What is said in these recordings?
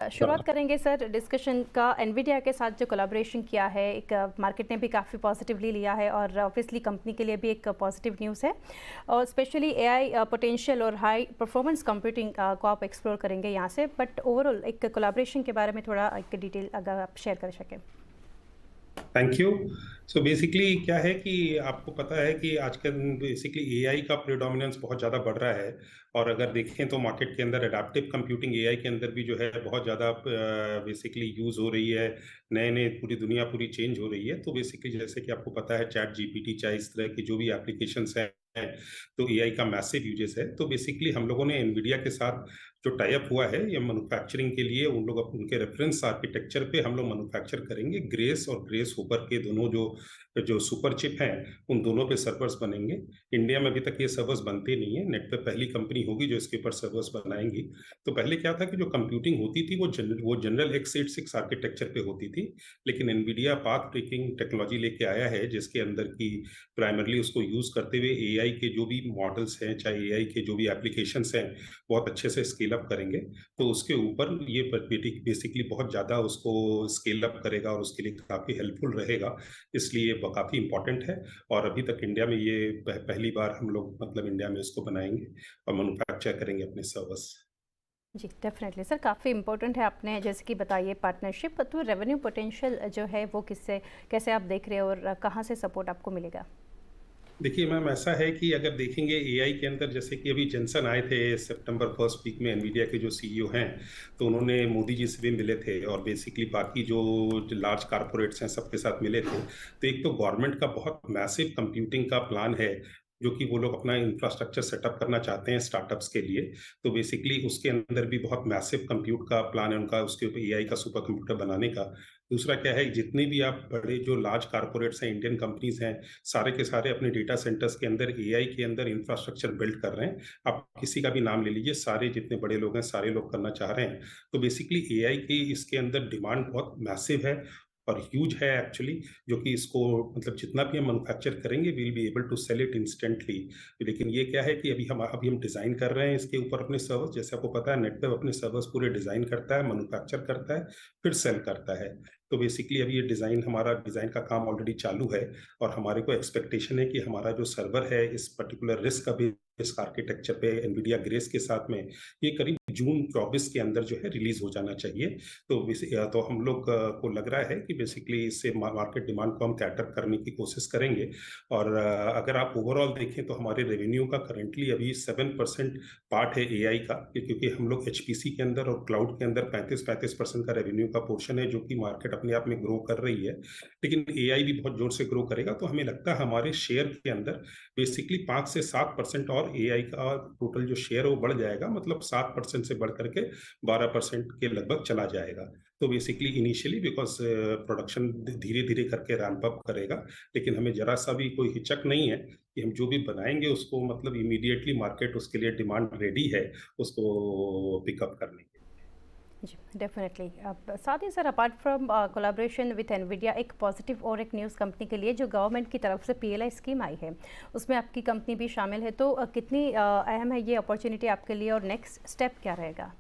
शुरुआत करेंगे sir discussion का एनवीडिया के साथ जो कोलैबोरेशन किया है। एक मार्केट ने भी काफ़ी पॉजिटिवली लिया है और ऑब्वियसली कंपनी के लिए भी एक पॉजिटिव न्यूज़ है। और स्पेशली एआई पोटेंशियल और हाई परफॉर्मेंस कंप्यूटिंग को आप एक्सप्लोर करेंगे यहाँ से, बट ओवरऑल एक कोलैबोरेशन के बारे में थोड़ा एक डिटेल अगर आप शेयर कर सकें। Thank you. सो बेसिकली क्या है कि आपको पता है कि आजकल बेसिकली एआई का प्रेडोमिनेंस बहुत ज़्यादा बढ़ रहा है। और अगर देखें तो मार्केट के अंदर एडाप्टिव कंप्यूटिंग एआई के अंदर भी जो है बहुत ज़्यादा बेसिकली यूज़ हो रही है। नए नए पूरी दुनिया पूरी चेंज हो रही है। तो बेसिकली जैसे कि आपको पता है चैट जीपीटी चाहे इस तरह की जो भी एप्लीकेशंस हैं, तो एआई का मैसिव यूजेस है। तो बेसिकली हम लोगों ने एनवीडिया के साथ जो टाई अप हुआ है ये मैन्युफैक्चरिंग के लिए, उन लोग उनके रेफरेंस आर्किटेक्चर पे हम लोग मैन्युफैक्चर करेंगे। ग्रेस और ग्रेस होपर के दोनों जो जो सुपर चिप हैं उन दोनों पे सर्वर्स बनेंगे। इंडिया में अभी तक ये सर्वर्स बनते नहीं है, नेट पे पहली कंपनी होगी जो इसके ऊपर सर्वर्स बनाएंगी। तो पहले क्या था कि जो कंप्यूटिंग होती थी वो जनरल x86 आर्किटेक्चर पे होती थी। लेकिन एनवीडिया पाथ ब्रेकिंग टेक्नोलॉजी लेके आया है जिसके अंदर की प्राइमरली उसको यूज करते हुए एआई के जो भी मॉडल्स हैं, चाहे एआई के जो भी एप्लीकेशंस हैं, बहुत अच्छे से स्केल अप करेंगे। तो उसके ऊपर ये बेसिकली बहुत ज़्यादा उसको स्केल अप करेगा और उसके लिए काफ़ी हेल्पफुल रहेगा। इसलिए वो काफ़ी इंपॉर्टेंट है। और अभी तक इंडिया में ये पहली बार हम लोग मतलब इंडिया में इसको बनाएंगे और मैन्युफैक्चर करेंगे अपने सर्वर्स। जी डेफिनेटली सर, काफ़ी इंपॉर्टेंट है। आपने जैसे कि बताइए पार्टनरशिप, तो रेवेन्यू पोटेंशियल जो है वो किससे कैसे आप देख रहे हो और कहाँ से सपोर्ट आपको मिलेगा? देखिए मैम, ऐसा है कि अगर देखेंगे एआई के अंदर, जैसे कि अभी जॉनसन आए थे सितंबर फर्स्ट वीक में, एनवीडिया के जो सीईओ हैं, तो उन्होंने मोदी जी से भी मिले थे और बेसिकली बाकी जो लार्ज कारपोरेट्स हैं सबके साथ मिले थे। तो एक तो गवर्नमेंट का बहुत मैसिव कंप्यूटिंग का प्लान है जो कि वो लोग अपना इंफ्रास्ट्रक्चर सेटअप करना चाहते हैं स्टार्टअप्स के लिए। तो बेसिकली उसके अंदर भी बहुत मैसिव कंप्यूट का प्लान है उनका, उसके ऊपर एआई का सुपर कंप्यूटर बनाने का। दूसरा क्या है, जितने भी आप बड़े जो लार्ज कारपोरेट्स हैं, इंडियन कंपनीज हैं, सारे के सारे अपने डेटा सेंटर्स के अंदर एआई के अंदर इंफ्रास्ट्रक्चर बिल्ड कर रहे हैं। आप किसी का भी नाम ले लीजिए, सारे जितने बड़े लोग हैं सारे लोग करना चाह रहे हैं। तो बेसिकली एआई की इसके अंदर डिमांड बहुत मैसिव है और ह्यूज है एक्चुअली। जो कि इसको मतलब जितना भी हम मैन्युफैक्चर करेंगे we will be able to sell it instantly. लेकिन ये क्या है कि अभी हम डिजाइन कर रहे हैं इसके ऊपर अपने सर्वर्स। जैसे आपको पता है नेटवेब अपने सर्वर्स पूरे डिजाइन करता है, मैन्युफैक्चर करता है, फिर सेल करता है। तो बेसिकली अभी ये हमारा डिजाइन का काम ऑलरेडी चालू है। और हमारे को एक्सपेक्टेशन है कि हमारा जो सर्वर है इस पर्टिकुलर रिस्क का भी इस आर्किटेक्चर पे एनवीडिया ग्रेस के साथ में ये करीब जून 24 के अंदर जो है रिलीज हो जाना चाहिए। तो हम लोग को लग रहा है कि बेसिकली इससे मार्केट डिमांड को हम कैटर करने की कोशिश करेंगे। और अगर आप ओवरऑल देखें तो हमारे रेवेन्यू का करेंटली अभी 7% पार्ट है एआई का, क्योंकि हम लोग एचपीसी के अंदर और क्लाउड के अंदर 35% का रेवेन्यू का पोर्शन है, जो कि मार्केट अपने आप में ग्रो कर रही है। लेकिन एआई भी बहुत जोर से ग्रो करेगा। तो हमें लगता है हमारे शेयर के अंदर बेसिकली 5 से 7% और एआई का टोटल जो शेयर है वो बढ़ जाएगा। मतलब 7% से बढ़ करके 12% के लगभग चला जाएगा। तो बेसिकली इनिशियली बिकॉज प्रोडक्शन धीरे धीरे करके रैंप अप करेगा। लेकिन हमें जरा सा भी कोई हिचक नहीं है कि हम जो भी बनाएंगे उसको मतलब इमीडिएटली मार्केट उसके लिए डिमांड रेडी है उसको पिकअप करने के। जी डेफिनेटली। अब साथ ही sir, apart from collaboration with Nvidia, एक पॉजिटिव और एक न्यूज़ कंपनी के लिए जो गवर्नमेंट की तरफ से पीएलआई स्कीम आई है उसमें आपकी कंपनी भी शामिल है, तो कितनी अहम है ये अपॉर्चुनिटी आपके लिए और नेक्स्ट स्टेप क्या रहेगा?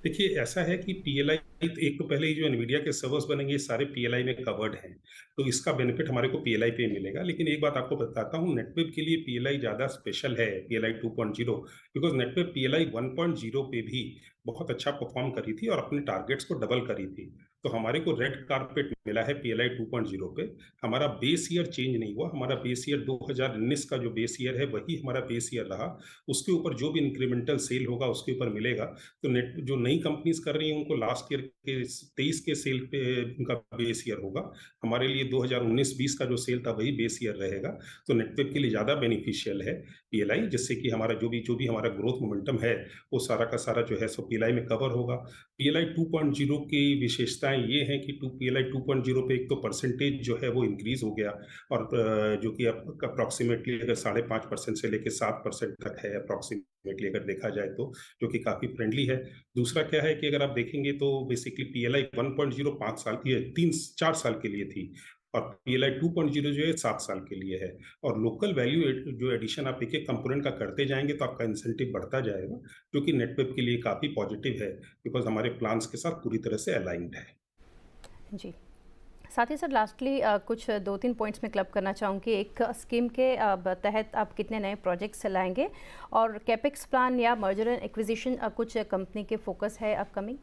देखिए ऐसा है कि पीएलआई, एक तो पहले ही जो एनवीडिया के सर्वर्स बनेंगे ये सारे पीएलआई में कवर्ड हैं। तो इसका बेनिफिट हमारे को पीएलआई पे मिलेगा। लेकिन एक बात आपको बताता हूँ, नेटवेब के लिए पीएलआई ज्यादा स्पेशल है, पीएलआई 2.0। बिकॉज नेटवेब पीएलआई 1.0 पे भी बहुत अच्छा परफॉर्म करी थी और अपने टारगेट्स को डबल करी थी। तो हमारे को रेड कारपेट मिला है पीएलआई 2.0 पे। हमारा बेस ईयर चेंज नहीं हुआ। हमारा बेस ईयर 2019 का जो बेस ईयर है वही हमारा बेस ईयर रहा। उसके ऊपर जो भी इंक्रीमेंटल सेल होगा उसके ऊपर मिलेगा। तो नेट जो नई कंपनीज कर रही हैं उनको लास्ट ईयर के 23 के सेल पे उनका बेस ईयर होगा। हमारे लिए 2019-20 का जो सेल था वही बेस ईयर रहेगा। तो नेटवेब के लिए ज्यादा बेनिफिशियल है पीएलआई, जिससे कि हमारा जो भी हमारा ग्रोथ मोमेंटम है वो सारा का सारा जो है सो पीएलआई में कवर होगा। पीएलआई 2.0 की विशेषताएं ये हैं कि पीएलआई 2.0 पे एक तो परसेंटेज जो है वो इंक्रीज हो गया। और जो कि अप्रोक्सीमेटली अगर 5.5% से लेकर 7% तक है अप्रोक्सीमेटली अगर देखा जाए तो, जो कि काफी फ्रेंडली है। दूसरा क्या है कि अगर आप देखेंगे तो बेसिकली पीएलआई 1.0 5 साल की है, 3-4 साल के लिए थी। और PLI 2.0 जो है 7 साल के लिए है। और लोकल वैल्यू जो एडिशन आप एक एक कंपोनेंट का करते जाएंगे तो आपका इंसेंटिव बढ़ता जाएगा, जो कि नेटवेब के लिए काफ़ी पॉजिटिव है, बिकॉज हमारे प्लान्स के साथ पूरी तरह से अलाइंड है। जी, साथ ही सर लास्टली कुछ 2-3 पॉइंट्स में क्लब करना चाहूँगी। एक स्कीम के तहत आप कितने नए प्रोजेक्ट्स लाएंगे, और कैपेक्स प्लान या मर्जर एंड एक्विजिशन कुछ कंपनी के फोकस है अपकमिंग?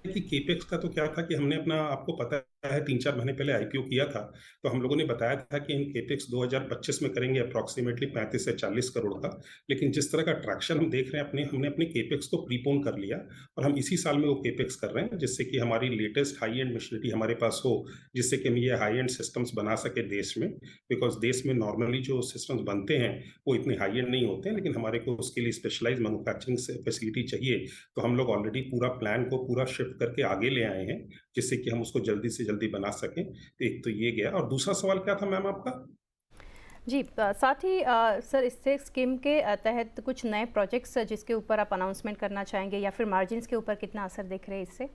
कि केपेक्स का तो क्या था कि हमने अपना, आपको पता है 3-4 महीने पहले आईपीओ किया था, तो हम लोगों ने बताया था कि हम केपेक्स 2025 में करेंगे अप्रॉक्सीमेटली 35 से 40 करोड़ का। लेकिन जिस तरह का ट्रैक्शन हम देख रहे हैं, हमने अपने केपेक्स को प्रीपोन कर लिया और हम इसी साल में वो केपेक्स कर रहे हैं, जिससे कि हमारी लेटेस्ट हाई एंड मशीनरी हमारे पास हो, जिससे कि हम ये हाई एंड सिस्टम्स बना सके देश में। बिकॉज देश में नॉर्मली जो सिस्टम्स बनते हैं वो इतने हाई एंड नहीं होते हैं, लेकिन हमारे को उसके लिए स्पेशलाइज मैन्युफैक्चरिंग फैसिलिटी चाहिए। तो हम लोग ऑलरेडी पूरा प्लान को पूरा शिफ्ट करके आगे ले आए हैं, जिससे कि हम उसको जल्दी से जल्दी बना सकें। तो एक तो ये गया, और दूसरा सवाल क्या था मैम आपका? जी, साथ ही सर इससे स्कीम के तहत कुछ नए प्रोजेक्ट्स जिसके ऊपर आप अनाउंसमेंट करना चाहेंगे, या फिर मार्जिन्स के ऊपर कितना असर देख रहे हैं इससे?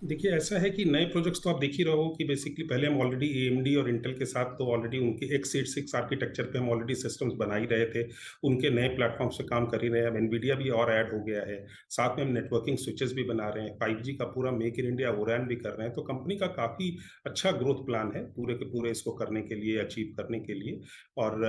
देखिए, ऐसा है कि नए प्रोजेक्ट्स तो आप देख ही रहे हो कि बेसिकली पहले हम ऑलरेडी AMD और इंटेल के साथ तो ऑलरेडी उनके x86 आर्किटेक्चर पे हम ऑलरेडी सिस्टम्स बना ही रहे थे। उनके नए प्लेटफॉर्म से काम कर ही रहे हैं। अब एनवीडिया भी और ऐड हो गया है। साथ में हम नेटवर्किंग स्विचेस भी बना रहे हैं। 5G का पूरा मेक इन इंडिया ओरैन भी कर रहे हैं। तो कंपनी का काफ़ी अच्छा ग्रोथ प्लान है पूरे के पूरे इसको करने के लिए, अचीव करने के लिए। और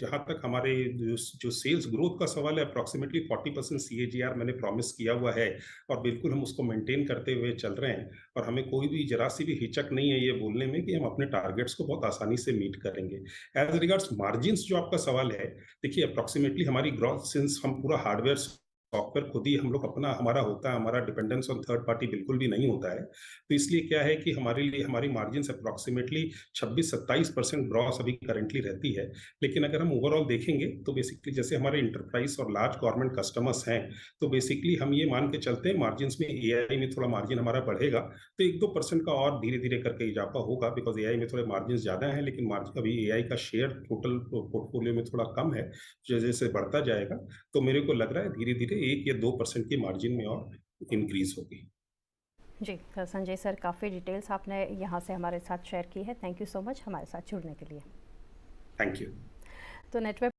जहाँ तक हमारे जो सेल्स ग्रोथ का सवाल है, अप्रॉक्सीमेटली 40% CAGR मैंने प्रॉमिस किया हुआ है, और बिल्कुल हम उसको मेंटेन करते हुए चल रहे हैं। और हमें कोई भी जरा सी भी हिचक नहीं है ये बोलने में कि हम अपने टारगेट्स को बहुत आसानी से मीट करेंगे। एज रिगार्ड्स मार्जिन्स जो आपका सवाल है, देखिए अप्रॉक्सीमेटली हमारी ग्रोथ, सिंस हम पूरा हार्डवेयर सॉफ्टवेयर खुद ही हम लोग अपना हमारा होता है, हमारा डिपेंडेंस ऑन थर्ड पार्टी बिल्कुल भी नहीं होता है। तो इसलिए क्या है कि हमारे लिए हमारी मार्जिन्स अप्रॉक्सीमेटली 26-27% ग्रॉस अभी करेंटली रहती है। लेकिन अगर हम ओवरऑल देखेंगे तो बेसिकली जैसे हमारे इंटरप्राइज और लार्ज गवर्नमेंट कस्टमर्स हैं, तो बेसिकली हम ये मान के चलते हैं मार्जिन्स में AI में थोड़ा मार्जिन हमारा बढ़ेगा, तो 1-2% का और धीरे धीरे करके इजाफा होगा। बिकॉज AI में थोड़े मार्जिन ज्यादा हैं, लेकिन मार्जिन अभी AI का शेयर टोटल पोर्टफोलियो में थोड़ा कम है। जैसे जैसे बढ़ता जाएगा तो मेरे को लग रहा है धीरे धीरे 1 या 2% की मार्जिन में और इंक्रीज होगी। जी, संजय सर काफ़ी डिटेल्स आपने यहाँ से हमारे साथ शेयर की है। थैंक यू सो मच हमारे साथ जुड़ने के लिए। Thank you. तो नेटवर्क